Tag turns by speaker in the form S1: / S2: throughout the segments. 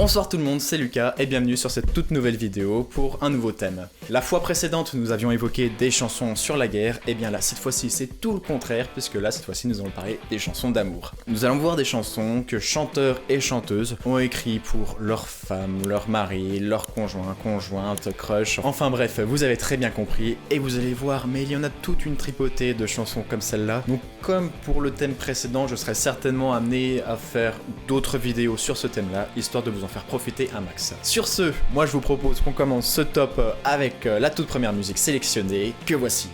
S1: Bonsoir tout le monde, c'est Lucas et bienvenue sur cette toute nouvelle vidéo pour un nouveau thème. La fois précédente, nous avions évoqué des chansons sur la guerre, et bien là, cette fois-ci, c'est tout le contraire, puisque là, cette fois-ci, nous allons parler des chansons d'amour. Nous allons voir des chansons que chanteurs et chanteuses ont écrit pour leurs femmes, leurs maris, leurs conjoints, conjointes, crush, enfin bref, vous avez très bien compris, et vous allez voir, mais il y en a toute une tripotée de chansons comme celle-là. Donc comme pour le thème précédent, je serai certainement amené à faire d'autres vidéos sur ce thème-là, histoire de vous en faire profiter un max. Sur ce, moi je vous propose qu'on commence ce top avec la toute première musique sélectionnée, que voici.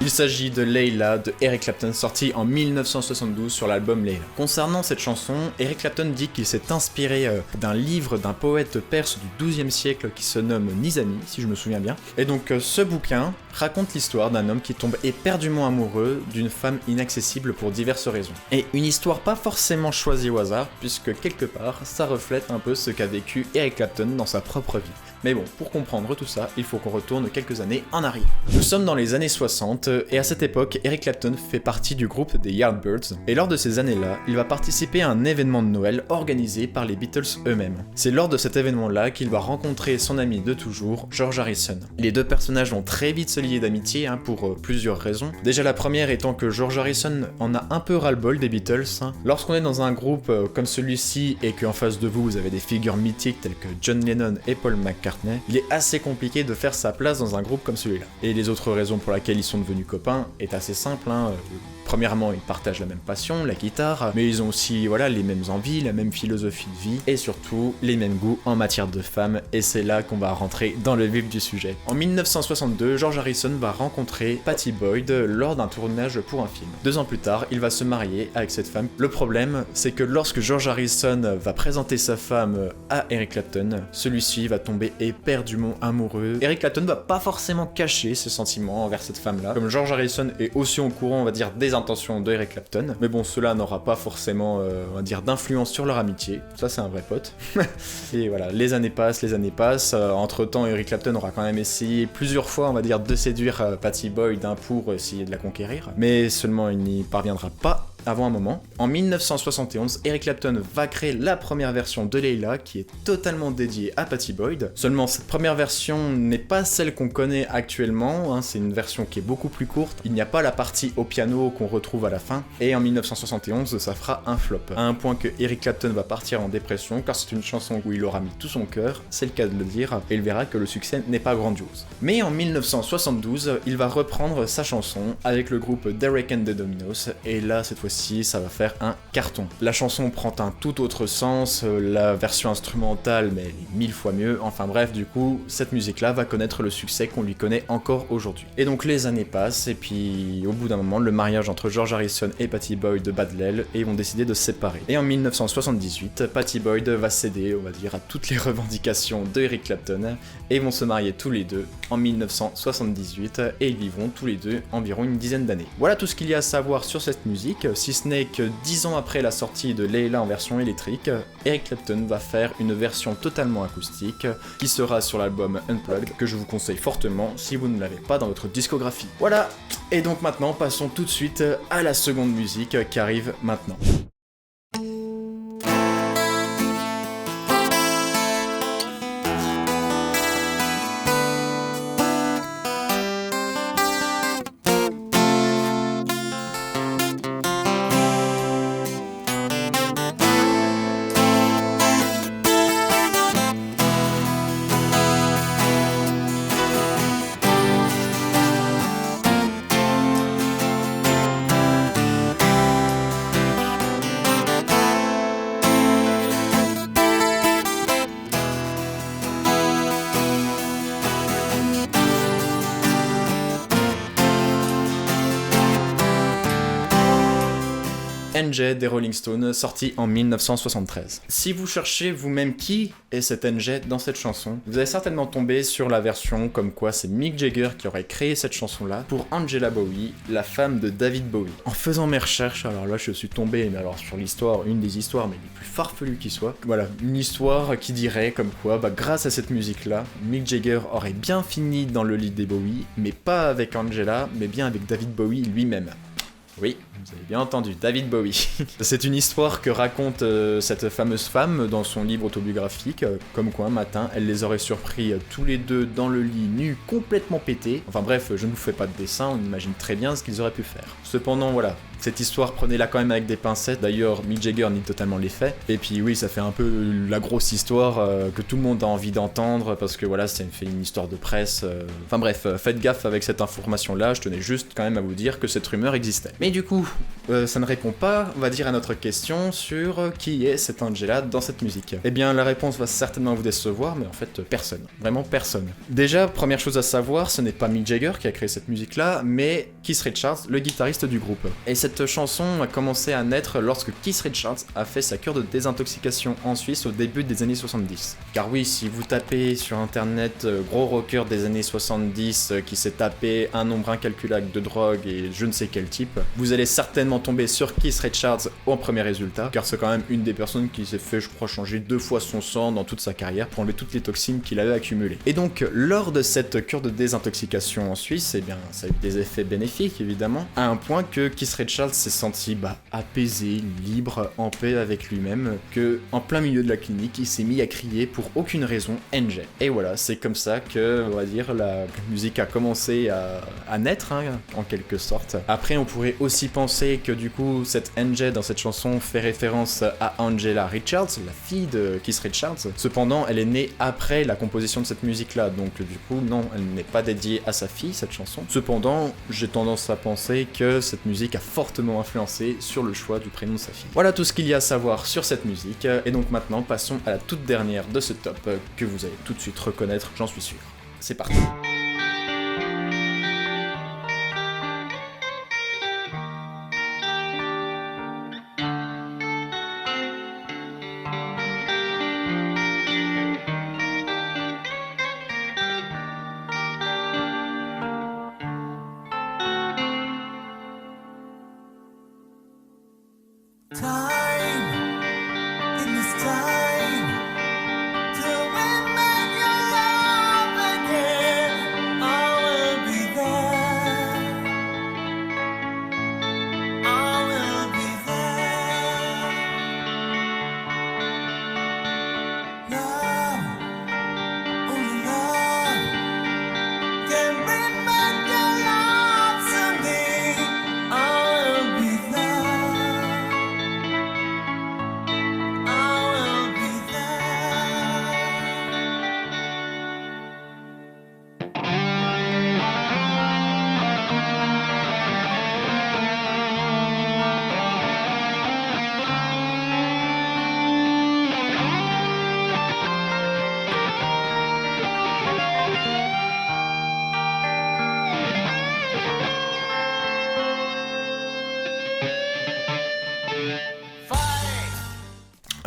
S1: Il s'agit de Layla de Eric Clapton, sorti en 1972 sur l'album Layla. Concernant cette chanson, Eric Clapton dit qu'il s'est inspiré d'un livre d'un poète perse du XIIe siècle qui se nomme Nizami, si je me souviens bien. Et donc ce bouquin raconte l'histoire d'un homme qui tombe éperdument amoureux d'une femme inaccessible pour diverses raisons. Et une histoire pas forcément choisie au hasard, puisque quelque part, ça reflète un peu ce qu'a vécu Eric Clapton dans sa propre vie. Mais bon, pour comprendre tout ça, il faut qu'on retourne quelques années en arrière. Nous sommes dans les années 60, et à cette époque, Eric Clapton fait partie du groupe des Yardbirds, et lors de ces années-là, il va participer à un événement de Noël organisé par les Beatles eux-mêmes. C'est lors de cet événement-là qu'il va rencontrer son ami de toujours, George Harrison. Les deux personnages vont très vite se lier d'amitié, pour plusieurs raisons. Déjà la première étant que George Harrison en a un peu ras-le-bol des Beatles. Lorsqu'on est dans un groupe comme celui-ci, et qu'en face de vous, vous avez des figures mythiques telles que John Lennon et Paul McCartney, il est assez compliqué de faire sa place dans un groupe comme celui-là. Et les autres raisons pour lesquelles ils sont devenus copains est assez simple. Premièrement, ils partagent la même passion, la guitare, mais ils ont aussi les mêmes envies, la même philosophie de vie, et surtout les mêmes goûts en matière de femmes, et c'est là qu'on va rentrer dans le vif du sujet. En 1962, George Harrison va rencontrer Pattie Boyd lors d'un tournage pour un film. 2 ans plus tard, il va se marier avec cette femme. Le problème, c'est que lorsque George Harrison va présenter sa femme à Eric Clapton, celui-ci va tomber éperdument amoureux. Eric Clapton va pas forcément cacher ses sentiments envers cette femme-là, comme George Harrison est aussi au courant, on va dire, des intentions de Eric Clapton, mais bon, cela n'aura pas forcément, on va dire, d'influence sur leur amitié. Ça, c'est un vrai pote. Et voilà, les années passent. Entre-temps, Eric Clapton aura quand même essayé plusieurs fois, on va dire, de séduire Pattie Boyd pour essayer de la conquérir, mais seulement il n'y parviendra pas avant un moment. En 1971, Eric Clapton va créer la première version de Layla qui est totalement dédiée à Pattie Boyd. Seulement, cette première version n'est pas celle qu'on connaît actuellement, c'est une version qui est beaucoup plus courte. Il n'y a pas la partie au piano qu'on retrouve à la fin, et en 1971, ça fera un flop. À un point que Eric Clapton va partir en dépression, car c'est une chanson où il aura mis tout son cœur, c'est le cas de le dire, et il verra que le succès n'est pas grandiose. Mais en 1972, il va reprendre sa chanson avec le groupe Derek and the Dominos, et là, cette fois-ci, ça va faire un carton. La chanson prend un tout autre sens, la version instrumentale mais 1000 fois mieux, enfin bref, du coup, cette musique-là va connaître le succès qu'on lui connaît encore aujourd'hui. Et donc les années passent, et puis au bout d'un moment, le mariage entre George Harrison et Pattie Boyd bat de l'aile, et ils vont décider de se séparer. Et en 1978, Pattie Boyd va céder, on va dire, à toutes les revendications de Eric Clapton, et ils vont se marier tous les deux en 1978, et ils vivront tous les deux environ une dizaine d'années. Voilà tout ce qu'il y a à savoir sur cette musique, si ce n'est que 10 ans après la sortie de Layla en version électrique, Eric Clapton va faire une version totalement acoustique qui sera sur l'album Unplugged, que je vous conseille fortement si vous ne l'avez pas dans votre discographie. Voilà, et donc maintenant passons tout de suite à la seconde musique qui arrive maintenant. NJ des Rolling Stones, sorti en 1973. Si vous cherchez vous-même qui est cet NJ dans cette chanson, vous allez certainement tomber sur la version comme quoi c'est Mick Jagger qui aurait créé cette chanson-là pour Angela Bowie, la femme de David Bowie. En faisant mes recherches, alors là je suis tombé sur l'histoire, une des histoires mais les plus farfelues qui soient. Voilà, une histoire qui dirait comme quoi, grâce à cette musique-là, Mick Jagger aurait bien fini dans le lit des Bowie, mais pas avec Angela, mais bien avec David Bowie lui-même. Oui, vous avez bien entendu, David Bowie. C'est une histoire que raconte cette fameuse femme dans son livre autobiographique, comme quoi un matin, elle les aurait surpris tous les deux dans le lit, nus, complètement pétés. Enfin bref, je ne vous fais pas de dessin, on imagine très bien ce qu'ils auraient pu faire. Cependant, voilà, cette histoire, prenez-la quand même avec des pincettes. D'ailleurs, Mick Jagger nie totalement les faits. Et puis oui, ça fait un peu la grosse histoire que tout le monde a envie d'entendre, parce que voilà, c'est une histoire de presse. Enfin bref, faites gaffe avec cette information-là, je tenais juste quand même à vous dire que cette rumeur existait. Mais du coup, ça ne répond pas, on va dire, à notre question sur qui est cette Angela dans cette musique. Eh bien, la réponse va certainement vous décevoir, mais en fait, personne. Vraiment personne. Déjà, première chose à savoir, ce n'est pas Mick Jagger qui a créé cette musique-là, mais Keith Richards, le guitariste du groupe. Et cette chanson a commencé à naître lorsque Keith Richards a fait sa cure de désintoxication en Suisse au début des années 70. Car oui, si vous tapez sur internet gros rocker des années 70 qui s'est tapé un nombre incalculable de drogue et je ne sais quel type, vous allez certainement tomber sur Keith Richards en premier résultat, car c'est quand même une des personnes qui s'est fait, je crois, changer 2 fois son sang dans toute sa carrière pour enlever toutes les toxines qu'il avait accumulées. Et donc, lors de cette cure de désintoxication en Suisse, eh bien, ça a eu des effets bénéfiques, évidemment, à un point que Keith Richards s'est senti apaisé, libre, en paix avec lui-même, que en plein milieu de la clinique, il s'est mis à crier pour aucune raison NJ. Et voilà, c'est comme ça que, on va dire, la musique a commencé à naître, en quelque sorte. Après, on pourrait aussi penser que du coup, cette NJ dans cette chanson fait référence à Angela Richards, la fille de Keith Richards. Cependant, elle est née après la composition de cette musique-là, donc du coup, non, elle n'est pas dédiée à sa fille, cette chanson. Cependant, j'ai tendance à penser que cette musique a fortement influencé sur le choix du prénom de sa fille. Voilà tout ce qu'il y a à savoir sur cette musique, et donc maintenant, passons à la toute dernière de ce top, que vous allez tout de suite reconnaître, j'en suis sûr. C'est parti.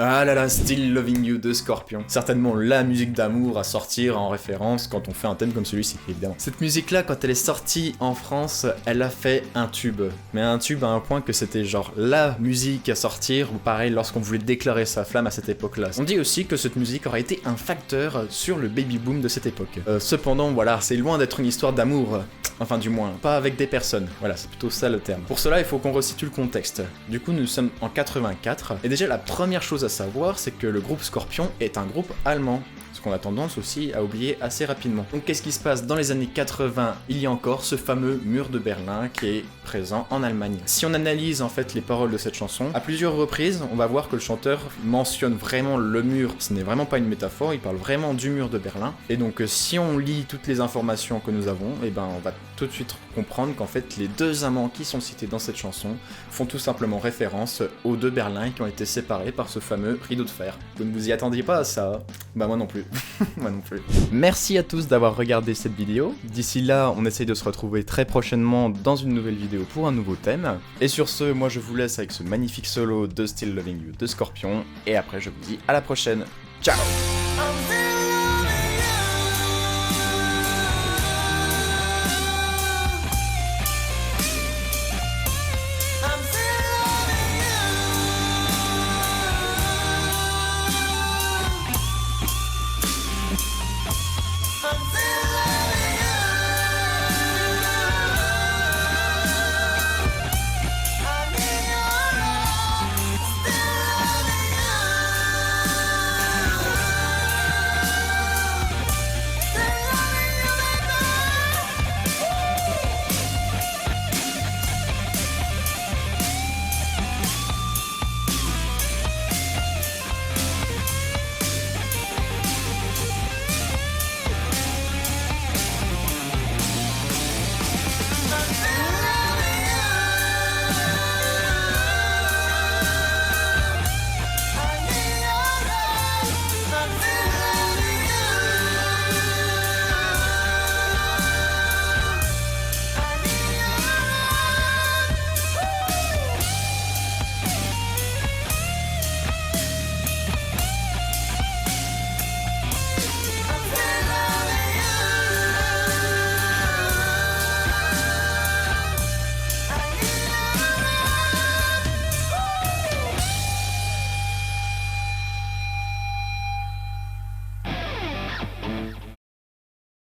S1: Ah là là, Still Loving You de Scorpion. Certainement la musique d'amour à sortir en référence quand on fait un thème comme celui-ci, évidemment. Cette musique-là, quand elle est sortie en France, elle a fait un tube. Mais un tube à un point que c'était genre la musique à sortir, ou pareil lorsqu'on voulait déclarer sa flamme à cette époque-là. On dit aussi que cette musique aurait été un facteur sur le baby-boom de cette époque. Cependant, voilà, c'est loin d'être une histoire d'amour. Enfin du moins, pas avec des personnes. Voilà, c'est plutôt ça le terme. Pour cela, il faut qu'on resitue le contexte. Du coup, nous sommes en 84, et déjà la première chose à savoir, c'est que le groupe Scorpion est un groupe allemand. Ce qu'on a tendance aussi à oublier assez rapidement. Donc qu'est-ce qui se passe dans les années 80? Il y a encore ce fameux mur de Berlin qui est présent en Allemagne. Si on analyse en fait les paroles de cette chanson, à plusieurs reprises, on va voir que le chanteur mentionne vraiment le mur. Ce n'est vraiment pas une métaphore, il parle vraiment du mur de Berlin. Et donc si on lit toutes les informations que nous avons, et ben on va tout de suite comprendre qu'en fait les deux amants qui sont cités dans cette chanson font tout simplement référence aux deux Berlins qui ont été séparés par ce fameux rideau de fer. Vous ne vous y attendiez pas à ça? Bah moi non plus. Moi non plus. Merci à tous d'avoir regardé cette vidéo. D'ici là, on essaye de se retrouver très prochainement dans une nouvelle vidéo pour un nouveau thème. Et sur ce, moi je vous laisse avec ce magnifique solo de Still Loving You de Scorpion. Et après je vous dis à la prochaine. Ciao!